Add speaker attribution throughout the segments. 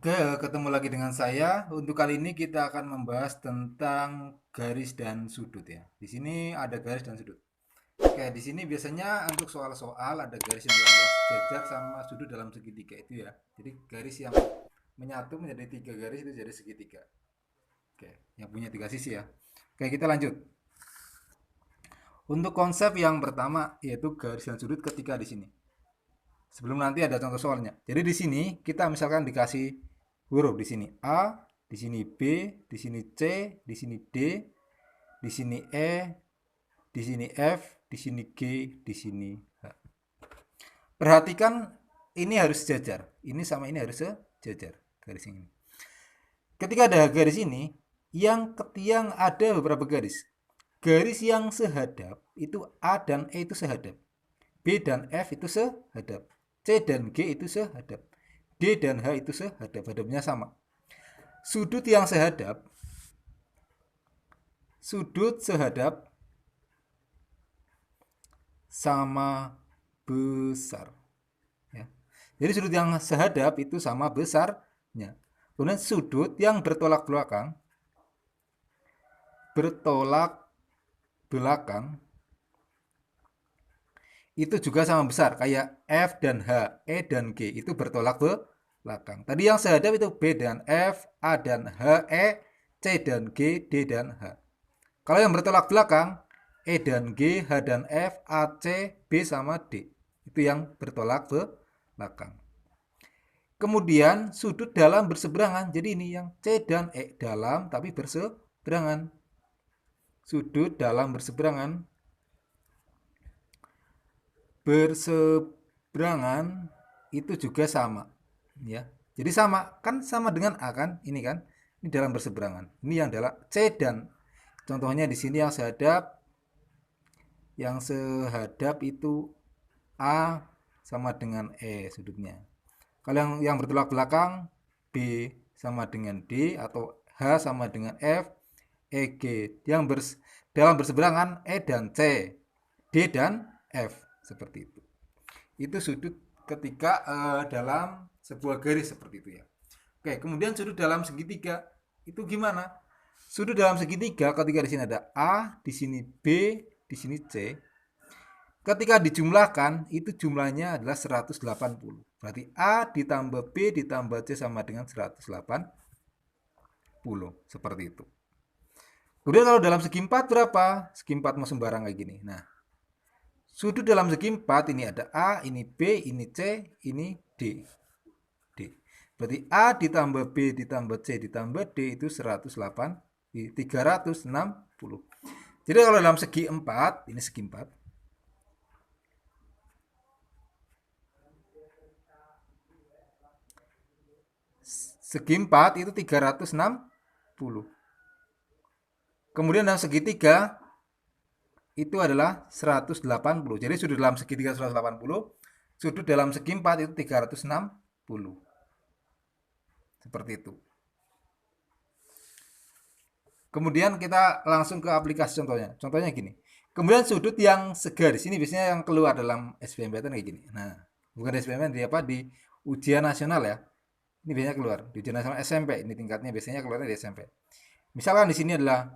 Speaker 1: Oke, ketemu lagi dengan saya. Untuk kali ini kita akan membahas tentang garis dan sudut ya. Di sini ada garis dan sudut. Oke, di sini biasanya untuk soal-soal ada garis yang dianggap sejajar sama sudut dalam segitiga itu ya. Jadi garis yang menyatu menjadi tiga garis itu jadi segitiga. Oke, yang punya tiga sisi ya. Oke, kita lanjut. Untuk konsep yang pertama yaitu garis dan sudut ketika di sini. Sebelum nanti ada contoh soalnya. Jadi di sini kita misalkan dikasih huruf di sini A, di sini B, di sini C, di sini D, di sini E, di sini F, di sini G, di sini H. Perhatikan ini harus sejajar. Ini sama ini harus sejajar garis ini. Ketika ada garis ini, yang ada beberapa garis. Garis yang sehadap itu A dan E itu sehadap. B dan F itu sehadap. C dan G itu sehadap. D dan H itu sehadap. Hadapnya sama. Sudut sehadap sama besar ya. Jadi sudut yang sehadap itu sama besarnya. Kemudian sudut yang bertolak belakang itu juga sama besar, kayak F dan H, E dan G itu bertolak belakang. Tadi yang sehadap itu B dan F, A dan H, E, C dan G, D dan H. Kalau yang bertolak belakang, E dan G, H dan F, A, C, B sama D. Itu yang bertolak belakang. Kemudian sudut dalam berseberangan. Jadi ini yang C dan E dalam tapi berseberangan. Sudut dalam berseberangan. Berseberangan itu juga sama ya. Jadi sama kan, sama dengan A kan, ini kan, ini dalam berseberangan. Ini yang adalah C dan contohnya di sini yang sehadap itu A sama dengan E sudutnya. Kalau yang bertolak belakang B sama dengan D atau H sama dengan F, E, G. Dalam berseberangan E dan C, D dan F seperti itu. Itu sudut ketika dalam sebuah garis seperti itu ya. Oke, kemudian sudut dalam segitiga itu gimana? Sudut dalam segitiga ketika di sini ada A, di sini B, di sini C. Ketika dijumlahkan itu jumlahnya adalah 180. Berarti A ditambah B ditambah C sama dengan 180. Seperti itu. Kemudian kalau dalam segi 4 berapa? Segi 4 mau sembarang kayak gini. Nah, sudut dalam segi 4 ini ada A, ini B, ini C, ini D. Berarti A ditambah B ditambah C ditambah D itu 108, 360. Jadi kalau dalam segi 4, ini segi 4. Segi 4 itu 360. Kemudian dalam segitiga itu adalah 180. Jadi sudut dalam segitiga 180, sudut dalam segi 4 itu 360. Seperti itu. Kemudian kita langsung ke aplikasi contohnya. Contohnya gini. Kemudian sudut yang segaris ini biasanya yang keluar dalam SBMPTN kayak gini. Nah, bukan di SBMPTN, di apa, di ujian nasional ya. Ini biasanya keluar di ujian nasional SMP. Ini tingkatnya biasanya keluarnya di SMP. Misalkan di sini adalah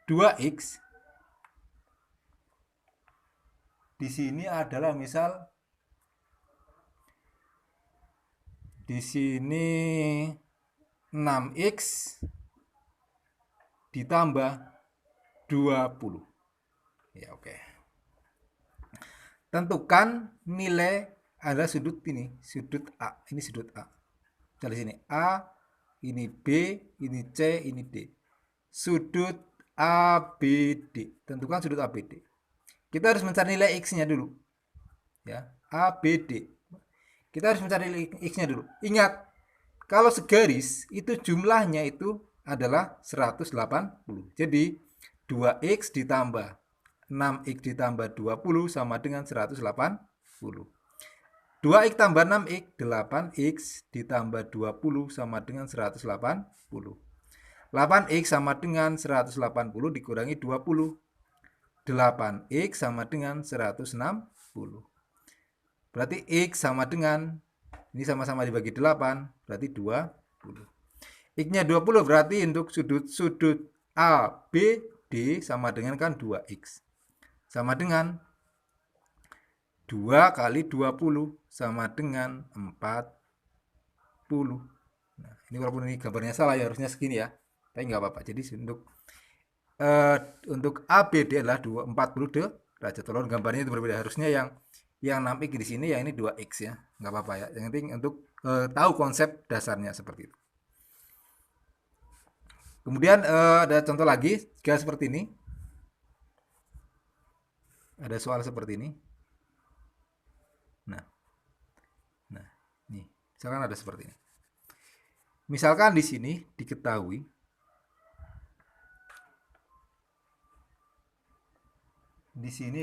Speaker 1: 2x. Di sini adalah misal di sini 6x ditambah 20. Ya, oke. Tentukan nilai adalah sudut ini, sudut A. Ini sudut A. Dari sini A, ini B, ini C, ini D. Sudut ABD. Tentukan sudut ABD. Kita harus mencari nilai X-nya dulu. Ya, ABD. Kita harus mencari X-nya dulu. Ingat, kalau segaris itu jumlahnya itu adalah 180. Jadi 2x ditambah 6x ditambah 20 sama dengan 180. 2x tambah 6x, 8x ditambah 20 sama dengan 180. 8x sama dengan 180 dikurangi 20. 8x sama dengan 160. Berarti x sama dengan, ini sama-sama dibagi 8, berarti 20. 20. X-nya 20 berarti untuk sudut ABD sama dengan kan 2X. Sama dengan 2 kali 20 sama dengan 40. Nah, ini walaupun ini gambarnya salah ya, harusnya segini ya. Tapi nggak apa-apa. Jadi untuk ABD adalah 40 derajat. Walaupun gambarnya itu berbeda. Harusnya yang 6X di sini, yang ini 2X ya. Nggak apa-apa ya. Yang penting untuk tahu konsep dasarnya seperti itu. Kemudian ada contoh lagi, jika seperti ini. Ada soal seperti ini. Nah, nih, misalkan ada seperti ini. Misalkan di sini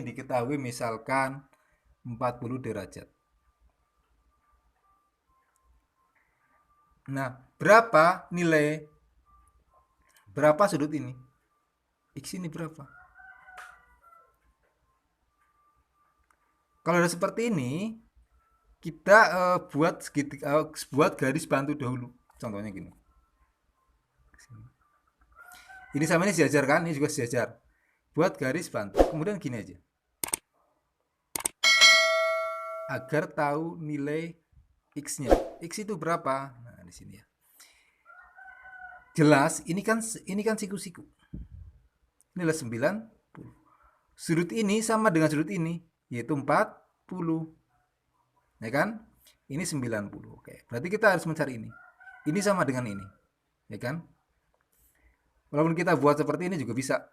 Speaker 1: diketahui misalkan 40 derajat. Nah, berapa sudut ini? X ini berapa? Kalau ada seperti ini, kita buat garis bantu dahulu. Contohnya gini. Ini sama ini sejajar kan? Ini juga sejajar. Buat garis bantu. Kemudian gini aja. Agar tahu nilai X-nya. X itu berapa? Nah, di sini ya. Jelas, ini kan siku-siku. Ini adalah 90. Sudut ini sama dengan sudut ini, yaitu 40. Ya kan? Ini 90. Oke. Berarti kita harus mencari ini. Ini sama dengan ini. Ya kan? Walaupun kita buat seperti ini juga bisa.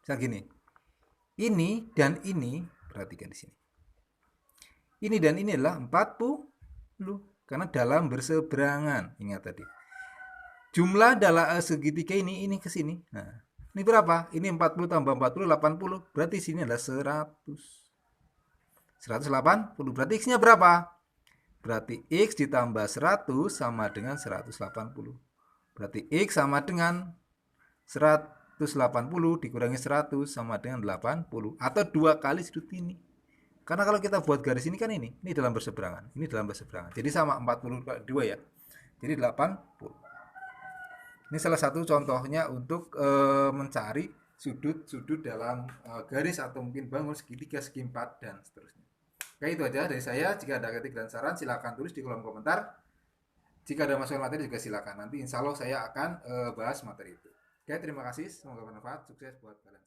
Speaker 1: Misal gini. Ini dan ini, perhatikan di sini. Ini dan ini adalah 40. Karena dalam berseberangan. Ingat tadi. Jumlah dalam segitiga ini ke sini. Nah, ini berapa? Ini 40 tambah 40, 80. Berarti sini adalah 100. 180. Berarti X-nya berapa? Berarti X ditambah 100 sama dengan 180. Berarti X sama dengan 180 dikurangi 100 sama dengan 80. Atau 2 kali sudut ini. Karena kalau kita buat garis ini kan ini dalam berseberangan. Ini dalam berseberangan. Jadi sama 42 ya. Jadi 80. Ini salah satu contohnya untuk mencari sudut-sudut dalam garis atau mungkin bangun segitiga, segi empat, dan seterusnya. Oke, itu aja dari saya. Jika ada kritik dan saran, silakan tulis di kolom komentar. Jika ada masukan materi juga silakan. Nanti insya Allah saya akan bahas materi itu. Oke, terima kasih. Semoga bermanfaat. Sukses buat kalian.